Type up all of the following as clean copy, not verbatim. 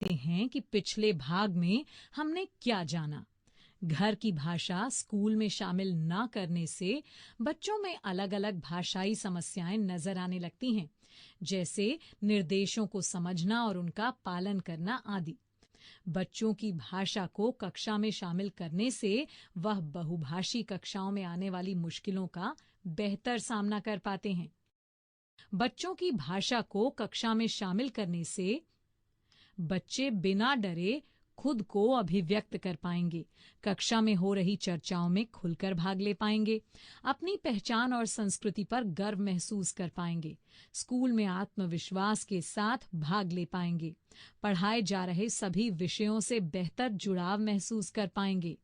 देखते हैं कि पिछले भाग में हमने क्या जाना। घर की भाषा स्कूल में शामिल ना करने से बच्चों में अलग अलग भाषाई समस्याएं नजर आने लगती हैं, जैसे निर्देशों को समझना और उनका पालन करना आदि। बच्चों की भाषा को कक्षा में शामिल करने से वह बहुभाषी कक्षाओं में आने वाली मुश्किलों का बेहतर सामना कर पाते हैं। बच्चों की भाषा को कक्षा में शामिल करने से बच्चे बिना डरे खुद को अभिव्यक्त कर पाएंगे, कक्षा में हो रही चर्चाओं में खुलकर भाग ले पाएंगे, अपनी पहचान और संस्कृति पर गर्व महसूस कर पाएंगे, स्कूल में आत्मविश्वास के साथ भाग ले पाएंगे, पढ़ाए जा रहे सभी विषयों से बेहतर जुड़ाव महसूस कर पाएंगे।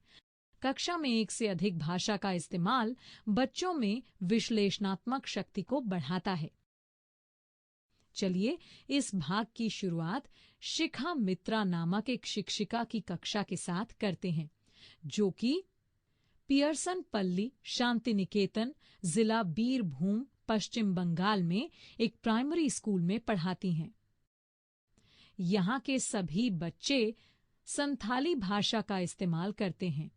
कक्षा में एक से अधिक भाषा का इस्तेमाल बच्चों में विश्लेषणात्मक शक्ति को बढ़ाता है। चलिए इस भाग की शुरुआत शिखा मित्रा नामक एक शिक्षिका की कक्षा के साथ करते हैं, जो कि पियर्सन पल्ली शांति निकेतन, जिला बीरभूम, पश्चिम बंगाल में एक प्राइमरी स्कूल में पढ़ाती हैं। यहाँ के सभी बच्चे संथाली भाषा का इस्तेमाल करते हैं।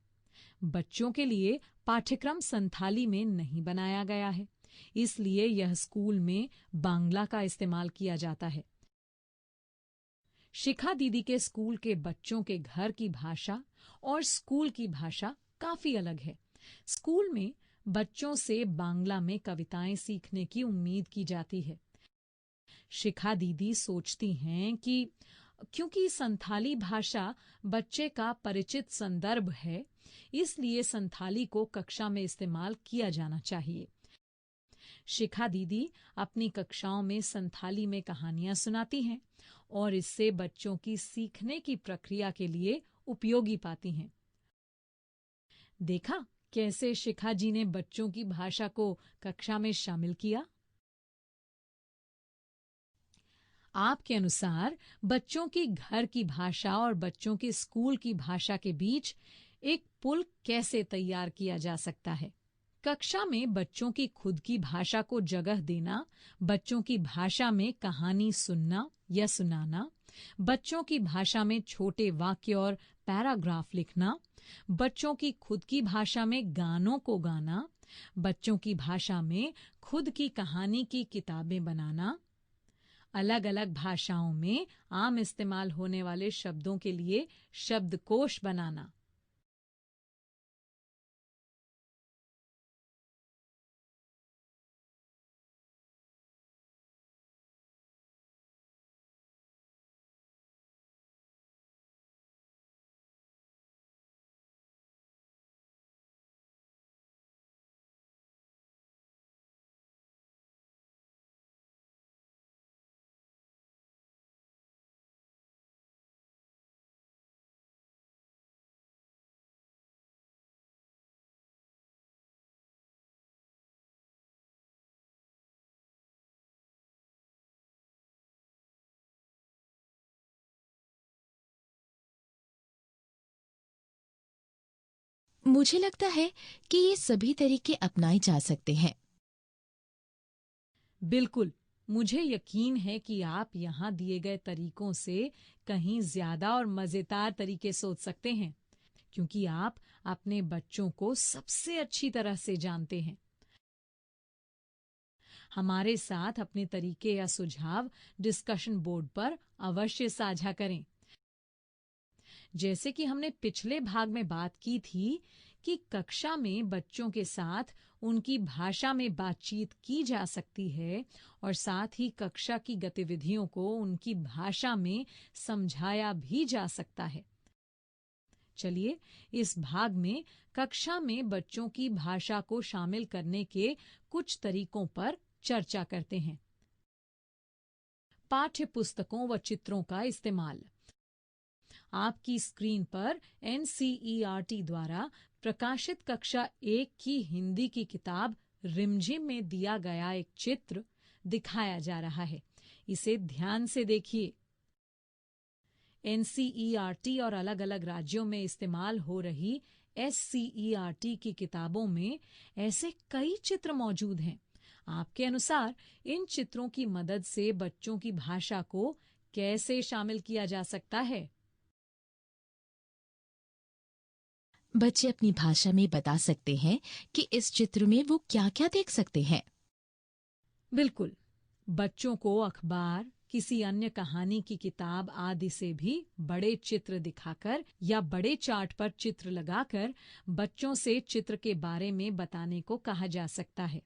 बच्चों के लिए पाठ्यक्रम संथाली में नहीं बनाया गया है, इसलिए यह स्कूल में बांग्ला का इस्तेमाल किया जाता है। शिखा दीदी के स्कूल के बच्चों के घर की भाषा और स्कूल की भाषा काफी अलग है। स्कूल में बच्चों से बांग्ला में कविताएं सीखने की उम्मीद की जाती है। शिखा दीदी सोचती हैं कि क्योंकि संथाली भाषा बच्चे का परिचित संदर्भ है, इसलिए संथाली को कक्षा में इस्तेमाल किया जाना चाहिए। शिखा दीदी अपनी कक्षाओं में संथाली में कहानियां सुनाती हैं और इससे बच्चों की सीखने की प्रक्रिया के लिए उपयोगी पाती हैं। देखा कैसे शिखा जी ने बच्चों की भाषा को कक्षा में शामिल किया। आपके अनुसार बच्चों की घर की भाषा और बच्चों की स्कूल की भाषा के बीच एक पुल कैसे तैयार किया जा सकता है? कक्षा में बच्चों की खुद की भाषा को जगह देना, बच्चों की भाषा में कहानी सुनना या सुनाना, बच्चों की भाषा में छोटे वाक्य और पैराग्राफ लिखना, बच्चों की खुद की भाषा में गानों को गाना, बच्चों की भाषा में खुद की कहानी की किताबें बनाना, अलग अलग भाषाओं में आम इस्तेमाल होने वाले शब्दों के लिए शब्दकोश बनाना। मुझे लगता है कि ये सभी तरीके अपनाए जा सकते हैं। बिल्कुल, मुझे यकीन है कि आप यहाँ दिए गए तरीकों से कहीं ज्यादा और मजेदार तरीके सोच सकते हैं, क्योंकि आप अपने बच्चों को सबसे अच्छी तरह से जानते हैं। हमारे साथ अपने तरीके या सुझाव डिस्कशन बोर्ड पर अवश्य साझा करें। जैसे कि हमने पिछले भाग में बात की थी कि कक्षा में बच्चों के साथ उनकी भाषा में बातचीत की जा सकती है और साथ ही कक्षा की गतिविधियों को उनकी भाषा में समझाया भी जा सकता है। चलिए इस भाग में कक्षा में बच्चों की भाषा को शामिल करने के कुछ तरीकों पर चर्चा करते हैं। पाठ्य पुस्तकों व चित्रों का इस्तेमाल। आपकी स्क्रीन पर NCERT द्वारा प्रकाशित कक्षा 1 की हिंदी की किताब रिमझिम में दिया गया एक चित्र दिखाया जा रहा है। इसे ध्यान से देखिए। NCERT और अलग अलग राज्यों में इस्तेमाल हो रही SCERT की किताबों में ऐसे कई चित्र मौजूद हैं। आपके अनुसार इन चित्रों की मदद से बच्चों की भाषा को कैसे शामिल किया जा सकता है? बच्चे अपनी भाषा में बता सकते हैं कि इस चित्र में वो क्या-क्या देख सकते हैं। बिल्कुल। बच्चों को अखबार, किसी अन्य कहानी की किताब आदि से भी बड़े चित्र दिखाकर या बड़े चार्ट पर चित्र लगाकर बच्चों से चित्र के बारे में बताने को कहा जा सकता है।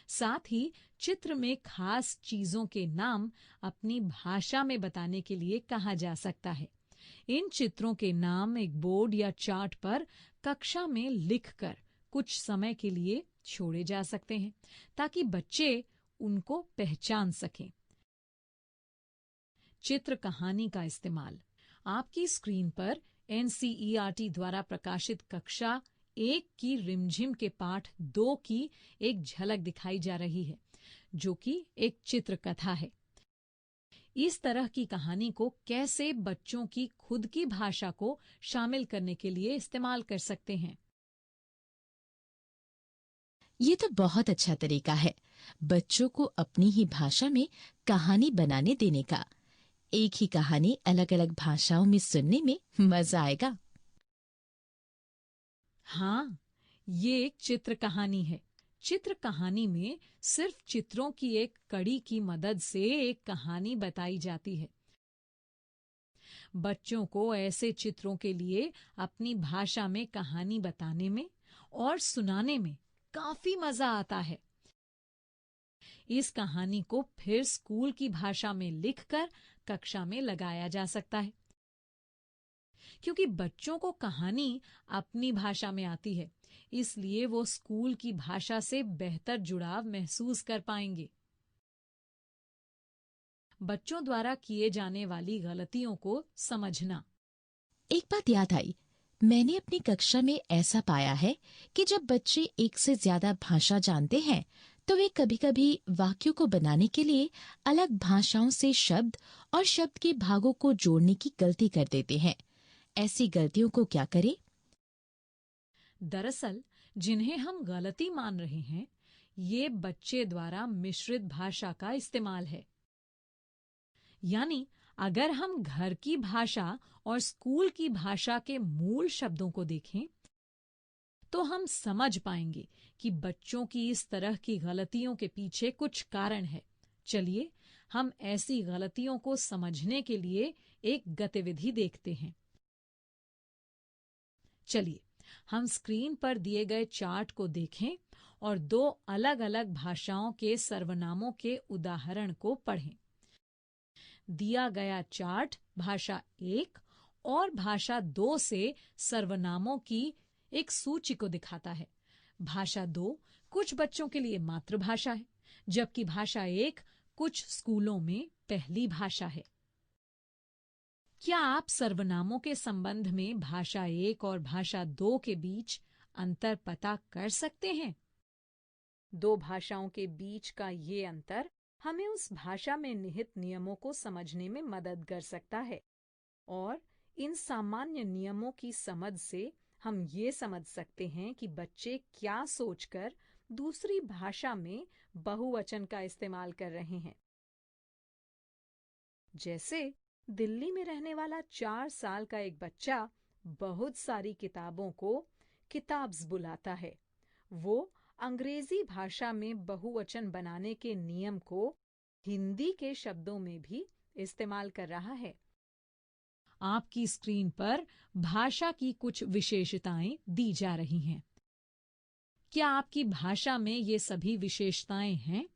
साथ ही चित्र में खास चीजों के नाम अपनी भाषा में बताने के लिए कहा जा सकता है। इन चित्रों के नाम एक बोर्ड या चार्ट पर कक्षा में लिखकर कुछ समय के लिए छोड़े जा सकते हैं ताकि बच्चे उनको पहचान सकें। चित्र कहानी का इस्तेमाल। आपकी स्क्रीन पर एनसीईआरटी द्वारा प्रकाशित कक्षा 1 की रिमझिम के पाठ 2 की एक झलक दिखाई जा रही है, जो कि एक चित्र कथा है। इस तरह की कहानी को कैसे बच्चों की खुद की भाषा को शामिल करने के लिए इस्तेमाल कर सकते हैं? ये तो बहुत अच्छा तरीका है बच्चों को अपनी ही भाषा में कहानी बनाने देने का। एक ही कहानी अलग अलग भाषाओं में सुनने में मजा आएगा। हाँ, ये एक चित्र कहानी है। चित्र कहानी में सिर्फ चित्रों की एक कड़ी की मदद से एक कहानी बताई जाती है। बच्चों को ऐसे चित्रों के लिए अपनी भाषा में कहानी बताने में और सुनाने में काफी मजा आता है। इस कहानी को फिर स्कूल की भाषा में लिखकर कक्षा में लगाया जा सकता है, क्योंकि बच्चों को कहानी अपनी भाषा में आती है, इसलिए वो स्कूल की भाषा से बेहतर जुड़ाव महसूस कर पाएंगे। बच्चों द्वारा किए जाने वाली गलतियों को समझना। एक बात याद आई, मैंने अपनी कक्षा में ऐसा पाया है कि जब बच्चे एक से ज्यादा भाषा जानते हैं तो वे कभी-कभी वाक्यों को बनाने के लिए अलग भाषाओं से शब्द और शब्द के भागों को जोड़ने की गलती कर देते हैं। ऐसी गलतियों को क्या करें? दरअसल जिन्हें हम गलती मान रहे हैं, ये बच्चे द्वारा मिश्रित भाषा का इस्तेमाल है। यानी अगर हम घर की भाषा और स्कूल की भाषा के मूल शब्दों को देखें, तो हम समझ पाएंगे कि बच्चों की इस तरह की गलतियों के पीछे कुछ कारण है। चलिए हम ऐसी गलतियों को समझने के लिए एक गतिविधि देखते हैं। चलिए हम स्क्रीन पर दिए गए चार्ट को देखें और 2 अलग-अलग भाषाओं के सर्वनामों के उदाहरण को पढ़ें। दिया गया चार्ट भाषा 1 और भाषा 2 से सर्वनामों की एक सूची को दिखाता है। भाषा 2 कुछ बच्चों के लिए मातृभाषा है, जबकि भाषा 1 कुछ स्कूलों में पहली भाषा है। क्या आप सर्वनामों के संबंध में भाषा 1 और भाषा 2 के बीच अंतर पता कर सकते हैं? 2 भाषाओं के बीच का ये अंतर हमें उस भाषा में निहित नियमों को समझने में मदद कर सकता है, और इन सामान्य नियमों की समझ से हम ये समझ सकते हैं कि बच्चे क्या सोचकर दूसरी भाषा में बहुवचन का इस्तेमाल कर रहे हैं। जैसे दिल्ली में रहने वाला 4 साल का एक बच्चा बहुत सारी किताबों को किताब्स बुलाता है। वो अंग्रेजी भाषा में बहुवचन बनाने के नियम को हिंदी के शब्दों में भी इस्तेमाल कर रहा है। आपकी स्क्रीन पर भाषा की कुछ विशेषताएं दी जा रही हैं। क्या आपकी भाषा में ये सभी विशेषताएं हैं?